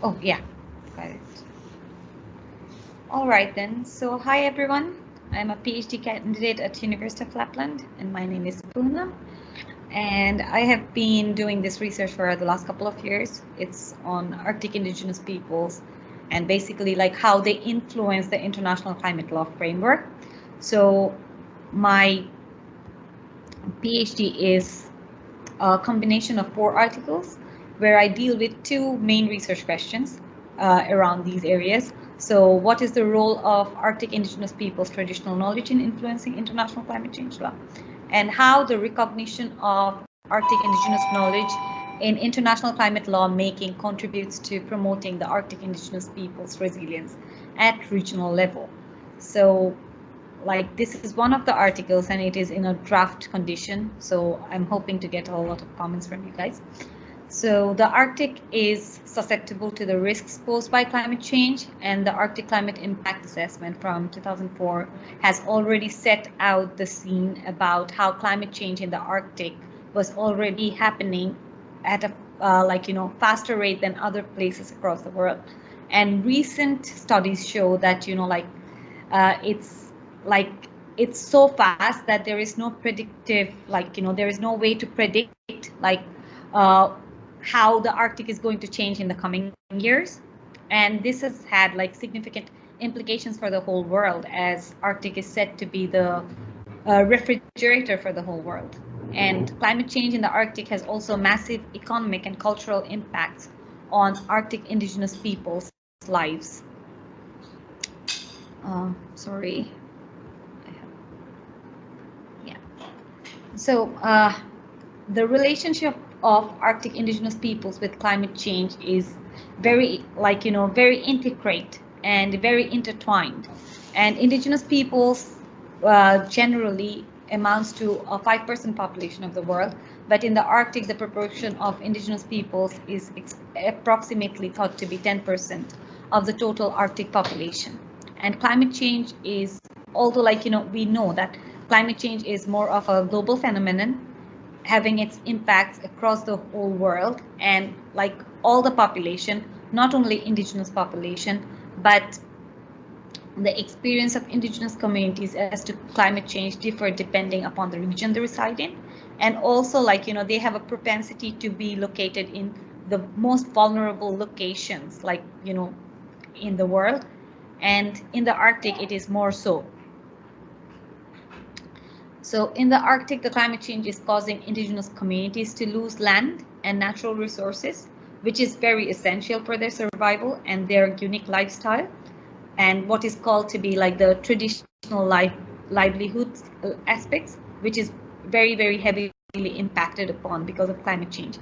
Oh, yeah, got it. All right then. So, hi everyone. I'm a PhD candidate at University of Lapland, and my name is Punam. And I have been doing this research for the last couple of years. It's on Arctic Indigenous peoples and basically like how they influence the international climate law framework. So, my PhD is a combination of 4 articles where I deal with 2 main research questions around these areas. So what is the role of Arctic Indigenous peoples' traditional knowledge in influencing international climate change law? And how the recognition of Arctic Indigenous knowledge in international climate law making contributes to promoting the Arctic Indigenous peoples' resilience at regional level. So like this is one of the articles and it is in a draft condition, so I'm hoping to get a lot of comments from you guys. So the Arctic is susceptible to the risks posed by climate change, and the Arctic Climate Impact Assessment from 2004 has already set out the scene about how climate change in the Arctic was already happening at a faster rate than other places across the world. And recent studies show that it's so fast that there is no predictive, there is no way to predict how the Arctic is going to change in the coming years. And this has had significant implications for the whole world, as Arctic is said to be the refrigerator for the whole world. And climate change in the Arctic has also massive economic and cultural impacts on Arctic Indigenous peoples' lives. Sorry. So the relationship of Arctic Indigenous peoples with climate change is very integrate and very intertwined. And Indigenous peoples generally amounts to a 5% population of the world, but in the Arctic, the proportion of Indigenous peoples is approximately thought to be 10% of the total Arctic population. And climate change is, although we know that climate change is more of a global phenomenon, having its impacts across the whole world, and all the population, not only Indigenous population, but the experience of Indigenous communities as to climate change differ depending upon the region they reside in. And also they have a propensity to be located in the most vulnerable locations in the world. And in the Arctic, it is more so. So in the Arctic, the climate change is causing Indigenous communities to lose land and natural resources, which is very essential for their survival and their unique lifestyle, and what is called to be the traditional livelihood aspects, which is very, very heavily impacted upon because of climate change.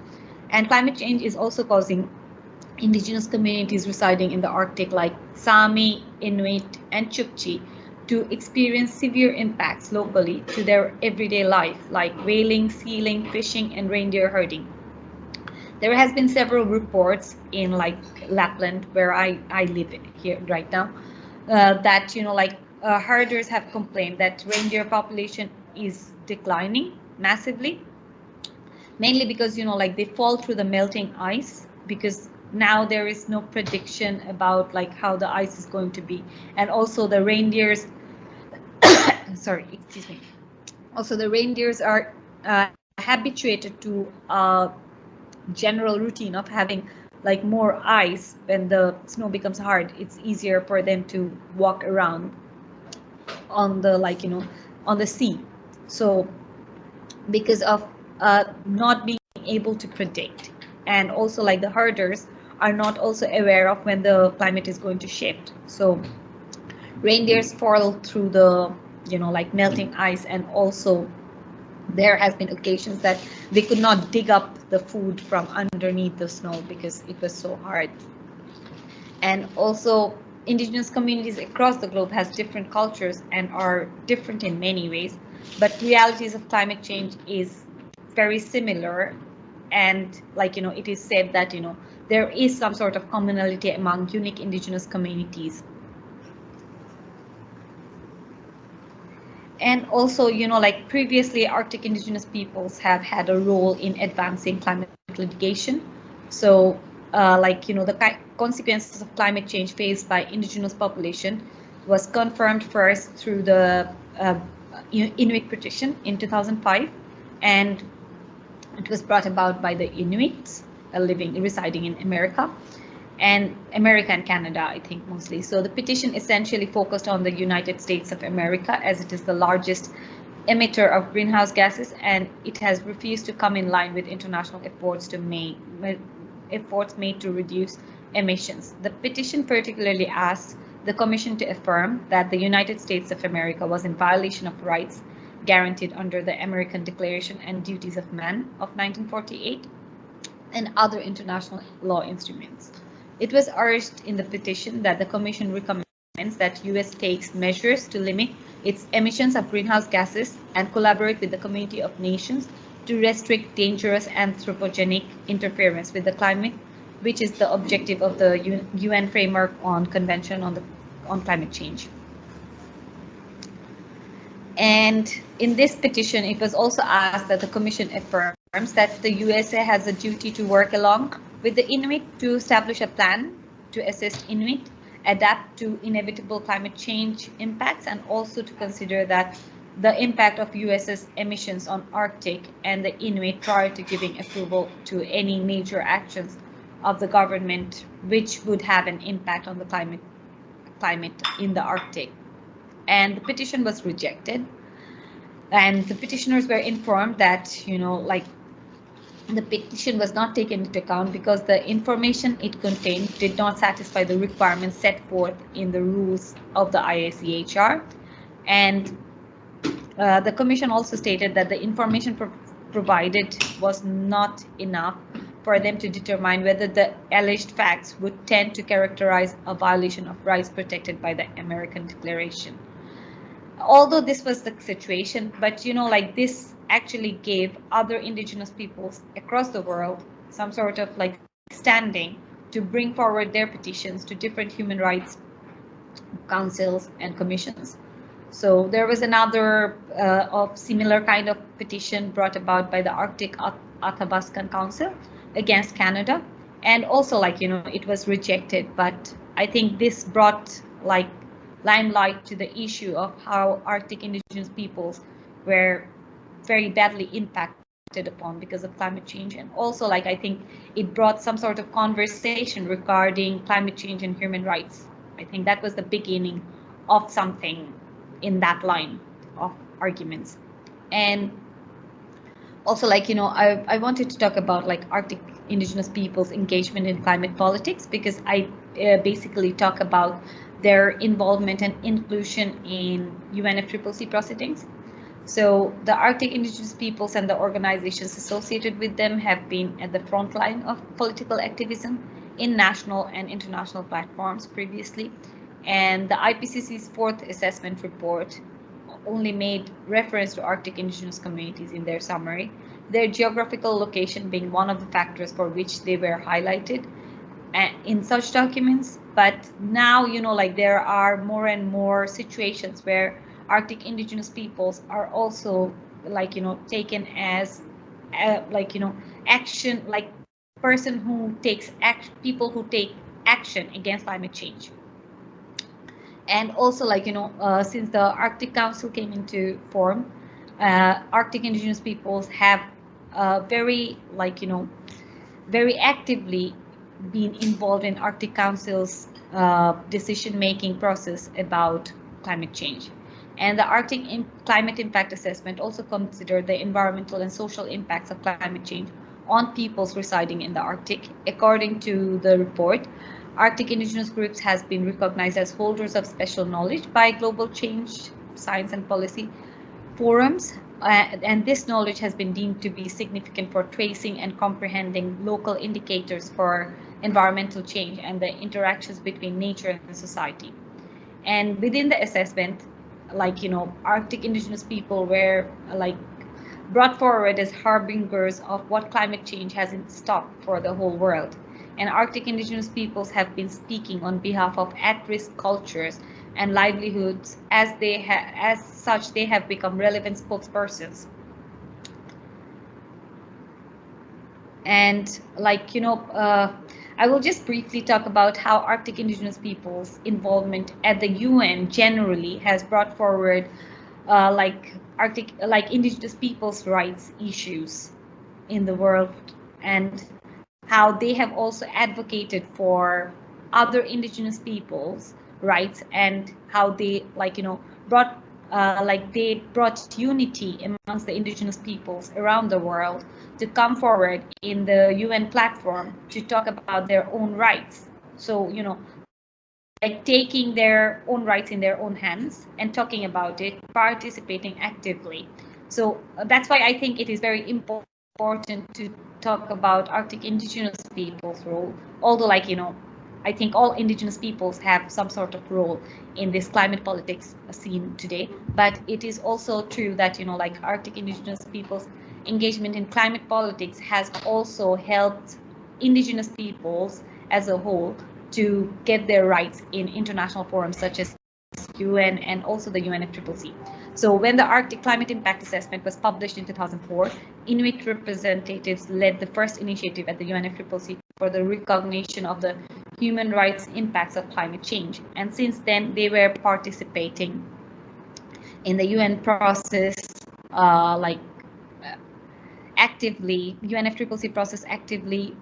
And climate change is also causing Indigenous communities residing in the Arctic like Sami, Inuit, and Chukchi to experience severe impacts locally to their everyday life, like whaling, sealing, fishing, and reindeer herding. There has been several reports in Lapland, where I live here right now, that herders have complained that reindeer population is declining massively, mainly because they fall through the melting ice, because now there is no prediction about how the ice is going to be. And also the reindeers sorry, excuse me. Also the reindeers are habituated to a general routine of having more ice. When the snow becomes hard, it's easier for them to walk around on the on the sea. So because of not being able to predict, and also the herders are not also aware of when the climate is going to shift. So reindeers fall through the melting ice, and also there has been occasions that they could not dig up the food from underneath the snow because it was so hard. And also Indigenous communities across the globe has different cultures and are different in many ways, but realities of climate change is very similar. And it is said that there is some sort of commonality among unique Indigenous communities. And also previously, Arctic Indigenous peoples have had a role in advancing climate litigation. So the consequences of climate change faced by indigenous population was confirmed first through the Inuit petition in 2005, and it was brought about by the Inuits residing in America and Canada, I think mostly. So the petition essentially focused on the United States of America, as it is the largest emitter of greenhouse gases, and it has refused to come in line with international efforts made to reduce emissions. The petition particularly asked the Commission to affirm that the United States of America was in violation of rights guaranteed under the American Declaration and Duties of Man of 1948 and other international law instruments. It was urged in the petition that the Commission recommends that US takes measures to limit its emissions of greenhouse gases and collaborate with the community of nations to restrict dangerous anthropogenic interference with the climate, which is the objective of the UN Framework on Convention on Climate Change. And in this petition, it was also asked that the Commission affirms that the USA has a duty to work along with the Inuit to establish a plan to assist Inuit adapt to inevitable climate change impacts, and also to consider that the impact of US's emissions on Arctic and the Inuit prior to giving approval to any major actions of the government which would have an impact on the climate in the Arctic. And the petition was rejected, and the petitioners were informed that the petition was not taken into account because the information it contained did not satisfy the requirements set forth in the rules of the IACHR. And the Commission also stated that the information provided was not enough for them to determine whether the alleged facts would tend to characterize a violation of rights protected by the American Declaration. Although this was the situation, but this actually gave other indigenous peoples across the world some sort of standing to bring forward their petitions to different human rights councils and commissions. So there was another of similar kind of petition brought about by the Arctic Athabaskan Council against Canada, and also it was rejected. But I think this brought limelight to the issue of how Arctic indigenous peoples were very badly impacted upon because of climate change. And also I think it brought some sort of conversation regarding climate change and human rights. I think that was the beginning of something in that line of arguments. And also I wanted to talk about Arctic indigenous peoples' engagement in climate politics, because I basically talk about their involvement and inclusion in UNFCCC proceedings. So the Arctic indigenous peoples and the organizations associated with them have been at the front line of political activism in national and international platforms previously. And the IPCC's fourth assessment report only made reference to Arctic indigenous communities in their summary, their geographical location being one of the factors for which they were highlighted in such documents. But now there are more and more situations where Arctic indigenous peoples are also taken as action, person who takes action, people who take action against climate change. And also since the Arctic Council came into form, Arctic indigenous peoples have very actively been involved in Arctic Council's decision-making process about climate change. And the Arctic Climate Impact Assessment also considered the environmental and social impacts of climate change on peoples residing in the Arctic. According to the report, Arctic indigenous groups has been recognized as holders of special knowledge by global change, science and policy forums, and this knowledge has been deemed to be significant for tracing and comprehending local indicators for environmental change and the interactions between nature and society. And within the assessment, Arctic indigenous people were brought forward as harbingers of what climate change has in stock for the whole world. And Arctic indigenous peoples have been speaking on behalf of at-risk cultures and livelihoods. As such, they have become relevant spokespersons. And I will just briefly talk about how Arctic indigenous peoples' involvement at the UN generally has brought forward like indigenous peoples' rights issues in the world, and how they have also advocated for other indigenous peoples' rights, and how they brought they brought unity amongst the indigenous peoples around the world to come forward in the UN platform to talk about their own rights. So, like taking their own rights in their own hands and talking about it, participating actively. So that's why I think it is very important to talk about Arctic indigenous peoples' role, although I think all indigenous peoples have some sort of role in this climate politics scene today, but it is also true that like Arctic indigenous peoples' engagement in climate politics has also helped indigenous peoples as a whole to get their rights in international forums such as UN and also the UNFCCC. So when the Arctic Climate Impact Assessment was published in 2004, Inuit representatives led the first initiative at the UNFCCC for the recognition of the human rights impacts of climate change. And since then, they were participating in the UN process actively, UNFCCC process actively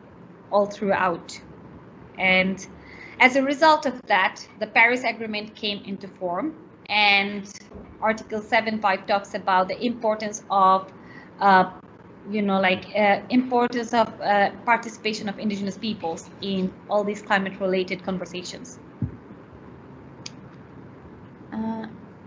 all throughout. And as a result of that, the Paris Agreement came into form, and Article 7.5 talks about the importance of, participation of indigenous peoples in all these climate-related conversations.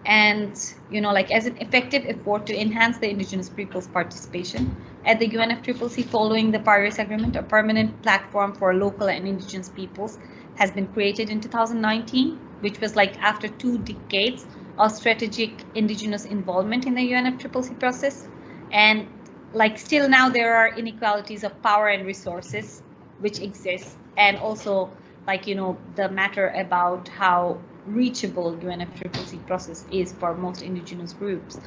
And as an effective effort to enhance the indigenous peoples' participation at the UNFCCC following the Paris Agreement, a permanent platform for local and indigenous peoples has been created in 2019, which was after 2 decades of strategic indigenous involvement in the UNFCCC process. And still now there are inequalities of power and resources which exist, and also the matter about how reachable UNFCCC process is for most indigenous groups.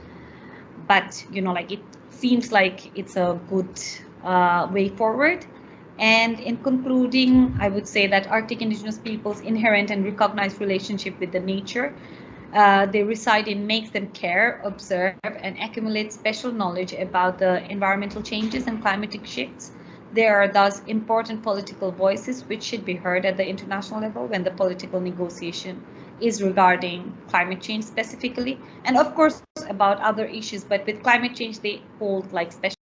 But it seems like it's a good way forward. And in concluding, I would say that Arctic indigenous peoples' inherent and recognized relationship with the nature they reside in makes them care, observe, and accumulate special knowledge about the environmental changes and climatic shifts. There are thus important political voices which should be heard at the international level when the political negotiation is regarding climate change specifically, and of course about other issues, but with climate change they hold special.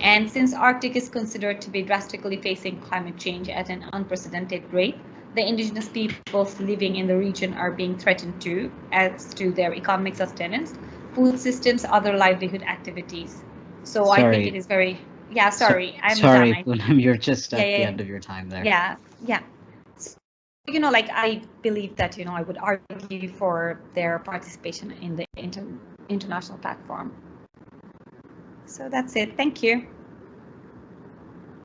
And since Arctic is considered to be drastically facing climate change at an unprecedented rate, the indigenous peoples living in the region are being threatened too, as to their economic sustenance, food systems, other livelihood activities. So I think it is very, sorry, I'm sorry, done. Punam, you're just at the end of your time there. Yeah. So, I believe that, I would argue for their participation in the international platform. So that's it. Thank you.